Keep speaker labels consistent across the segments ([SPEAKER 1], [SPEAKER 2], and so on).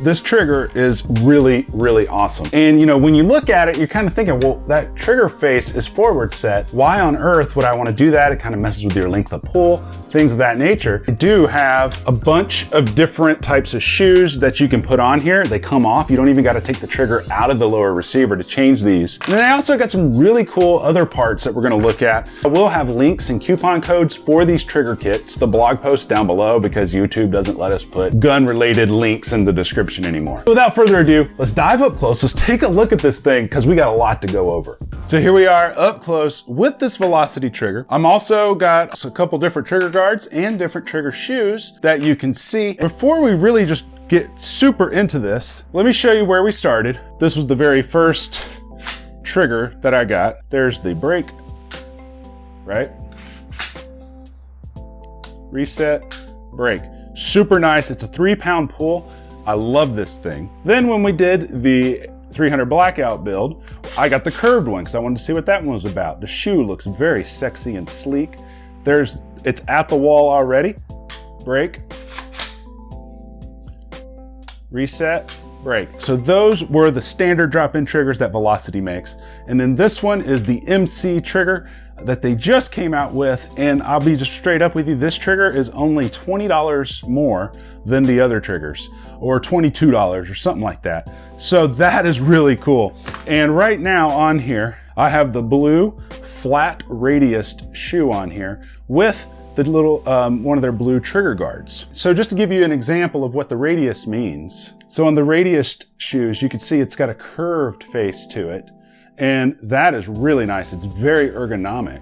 [SPEAKER 1] this trigger is really, really awesome. And you know, when you look at it, you're kind of thinking, well, that trigger face is forward set. Why on earth would I want to do that? It kind of messes with your length of pull, things of that nature. You do have a bunch of different types of shoes that you can put on here. They come off. You don't even got to take the trigger out of the lower receiver to change these. And then I also got some really cool other parts that we're going to look at. We'll have links and coupon codes for these trigger kits, the blog post down below, because YouTube doesn't let us put gun-related links in the description anymore. Without further ado, let's dive up close. Let's take a look at this thing because we got a lot to go over. So here we are up close with this Velocity trigger. I'm also got a couple different trigger guards and different trigger shoes that you can see. Before we really just get super into this, let me show you where we started. This was the very first trigger that I got. There's the brake, right? Reset, brake. Super nice. It's a 3-pound pull. I love this thing. Then when we did the 300 blackout build, I got the curved one because I wanted to see what that one was about. The shoe looks very sexy and sleek. It's at the wall already. Brake, reset, brake. So those were the standard drop-in triggers that Velocity makes. And then this one is the MC trigger that they just came out with. And I'll be just straight up with you, this trigger is only $20 more than the other triggers, or $22 or something like that. So that is really cool. And right now on here, I have the blue flat radiused shoe on here with the little, one of their blue trigger guards. So just to give you an example of what the radius means. So on the radius shoes, you can see it's got a curved face to it. And that is really nice. It's very ergonomic.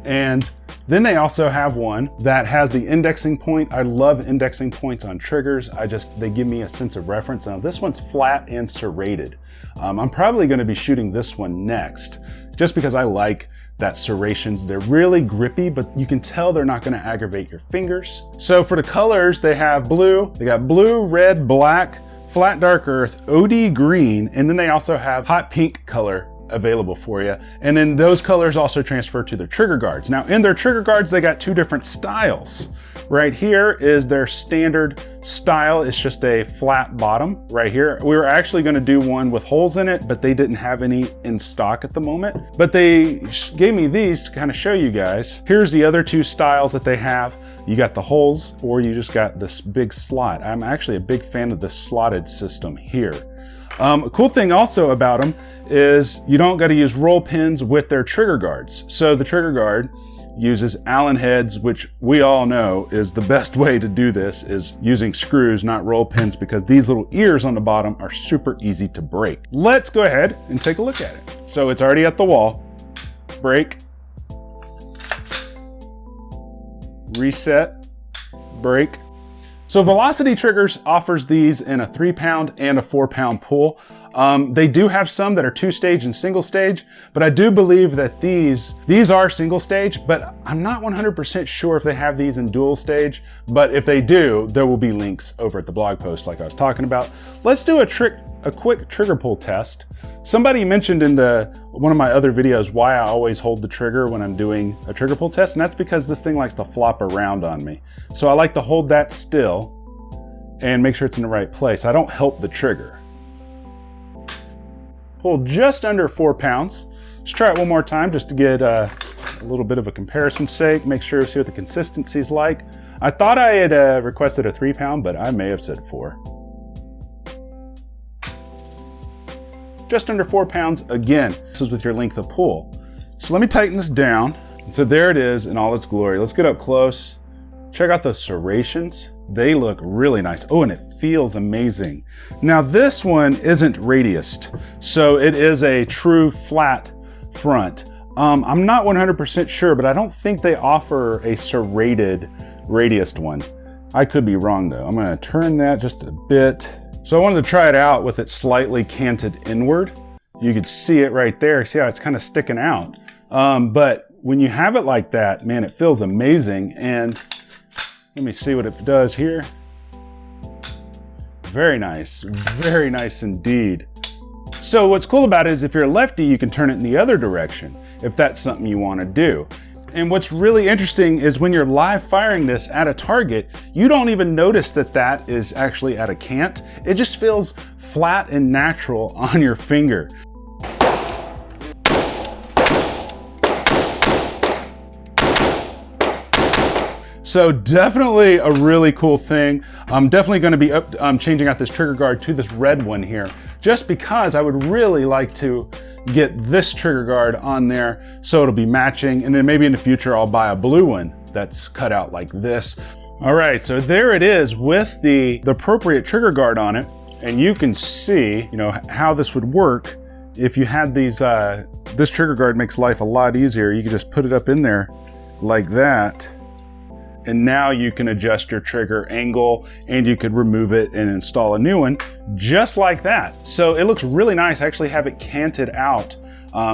[SPEAKER 1] And then they also have one that has the indexing point. I love indexing points on triggers. They give me a sense of reference. Now this one's flat and serrated. I'm probably gonna be shooting this one next, just because I like that serrations. They're really grippy, but you can tell they're not gonna aggravate your fingers. So for the colors, they have blue, they got blue, red, black, flat dark earth, OD green, and then they also have hot pink color available for you. And then those colors also transfer to their trigger guards. Now in their trigger guards, they got two different styles. Right here is their standard style. It's just a flat bottom right here. We were actually going to do one with holes in it, but they didn't have any in stock at the moment. But they gave me these to kind of show you guys. Here's the other two styles that they have. You got the holes, or you just got this big slot. I'm actually a big fan of the slotted system here. A cool thing also about them is you don't got to use roll pins with their trigger guards. So the trigger guard uses Allen heads, which we all know is the best way to do this, is using screws, not roll pins, because these little ears on the bottom are super easy to break. Let's go ahead and take a look at it. So it's already at the wall. Brake, reset, brake. So Velocity Triggers offers these in a 3-pound and a 4-pound pull. They do have some that are 2-stage and single stage, but I do believe that these are single stage, but I'm not 100% sure if they have these in dual stage. But if they do, there will be links over at the blog post like I was talking about. Let's do a quick trigger pull test. Somebody mentioned in one of my other videos why I always hold the trigger when I'm doing a trigger pull test, and that's because this thing likes to flop around on me. So I like to hold that still and make sure it's in the right place. I don't help the trigger. Pull just under 4 pounds. Let's try it one more time just to get a little bit of a comparison's sake, make sure, see what the consistency's like. I thought I had requested a 3-pound, but I may have said 4. Just under 4 pounds again. This is with your length of pull. So let me tighten this down. So there it is in all its glory. Let's get up close. Check out the serrations. They look really nice. Oh, and it feels amazing. Now this one isn't radiused, so it is a true flat front. I'm not 100% sure, but I don't think they offer a serrated radiused one. I could be wrong though. I'm gonna turn that just a bit. So I wanted to try it out with it slightly canted inward. You could see it right there. See how it's kind of sticking out. But when you have it like that, man, it feels amazing. And let me see what it does here. Very nice indeed. So what's cool about it is if you're a lefty, you can turn it in the other direction if that's something you want to do. And what's really interesting is when you're live firing this at a target, you don't even notice that that is actually at a cant. It just feels flat and natural on your finger. So definitely a really cool thing. I'm definitely going to be changing out this trigger guard to this red one here, just because I would really like to get this trigger guard on there so it'll be matching. And then maybe in the future, I'll buy a blue one that's cut out like this. All right, so there it is with the appropriate trigger guard on it. And you can see, how this would work if you had these, this trigger guard makes life a lot easier. You can just put it up in there like that. And now you can adjust your trigger angle and you could remove it and install a new one just like that. So it looks really nice. I actually have it canted out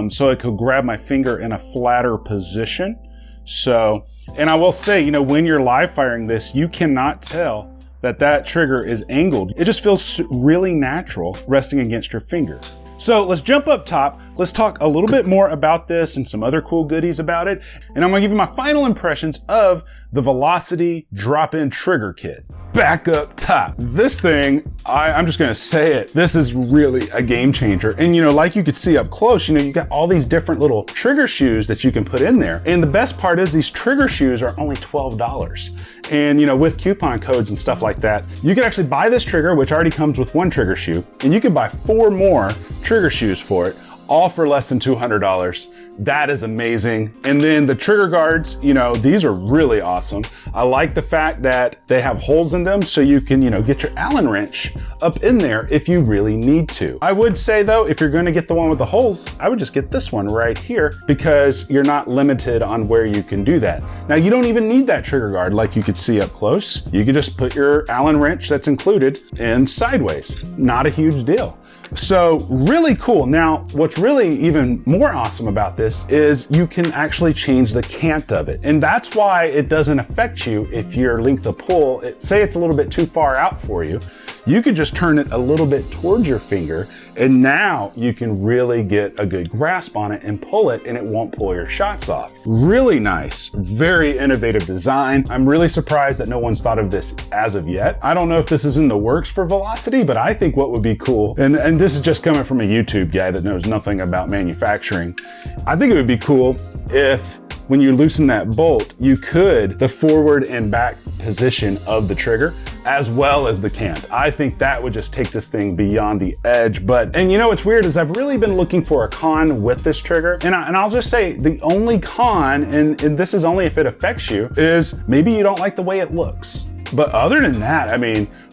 [SPEAKER 1] so it could grab my finger in a flatter position. So, and I will say, when you're live firing this, you cannot tell that trigger is angled. It just feels really natural resting against your finger. So let's jump up top. Let's talk a little bit more about this and some other cool goodies about it. And I'm gonna give you my final impressions of the Velocity drop-in trigger kit. Back up top. This thing, I'm just gonna say it, this is really a game changer. And like you could see up close, you got all these different little trigger shoes that you can put in there. And the best part is these trigger shoes are only $12. And with coupon codes and stuff like that, you can actually buy this trigger, which already comes with one trigger shoe, and you can buy 4 more trigger shoes for it, all for less than $200. That is amazing. And then the trigger guards, these are really awesome. I like the fact that they have holes in them so you can, get your Allen wrench up in there if you really need to. I would say though, if you're gonna get the one with the holes, I would just get this one right here because you're not limited on where you can do that. Now you don't even need that trigger guard like you could see up close. You could just put your Allen wrench that's included in sideways. Not a huge deal. So really cool. Now, what's really even more awesome about this is you can actually change the cant of it. And that's why it doesn't affect you if your length of pull, say it's a little bit too far out for you, you could just turn it a little bit towards your finger and now you can really get a good grasp on it and pull it and it won't pull your shots off. Really nice, very innovative design. I'm really surprised that no one's thought of this as of yet. I don't know if this is in the works for Velocity, but I think what would be cool, and this is just coming from a YouTube guy that knows nothing about manufacturing, I think it would be cool if when you loosen that bolt, you could the forward and back position of the trigger as well as the cant. I think that would just take this thing beyond the edge. And what's weird is I've really been looking for a con with this trigger. And I'll just say the only con, and this is only if it affects you, is maybe you don't like the way it looks. But other than that,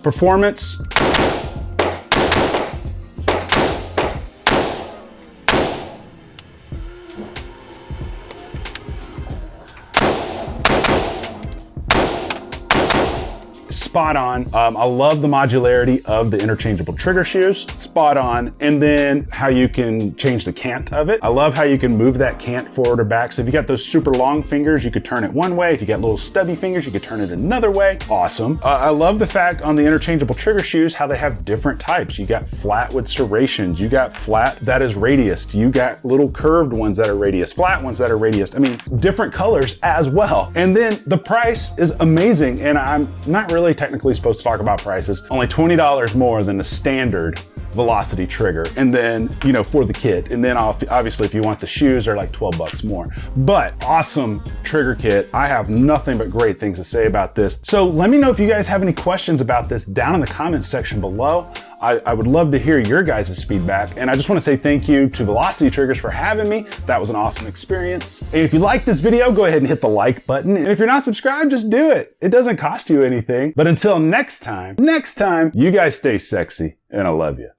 [SPEAKER 1] performance, spot on. I love the modularity of the interchangeable trigger shoes, spot on. And then how you can change the cant of it. I love how you can move that cant forward or back. So if you got those super long fingers, you could turn it one way. If you got little stubby fingers, you could turn it another way. Awesome. I love the fact on the interchangeable trigger shoes, how they have different types. You got flat with serrations, you got flat that is radiused, you got little curved ones that are radius, flat ones that are radiused. Different colors as well. And then the price is amazing. And I'm not really technically supposed to talk about prices. Only $20 more than the standard Velocity trigger. And then, for the kit. And then obviously if you want the shoes, they're like 12 bucks more. But awesome trigger kit. I have nothing but great things to say about this. So let me know if you guys have any questions about this down in the comments section below. I would love to hear your guys' feedback. And I just want to say thank you to Velocity Triggers for having me. That was an awesome experience. And if you like this video, go ahead and hit the like button. And if you're not subscribed, just do it. It doesn't cost you anything. But until next time, you guys stay sexy and I love you.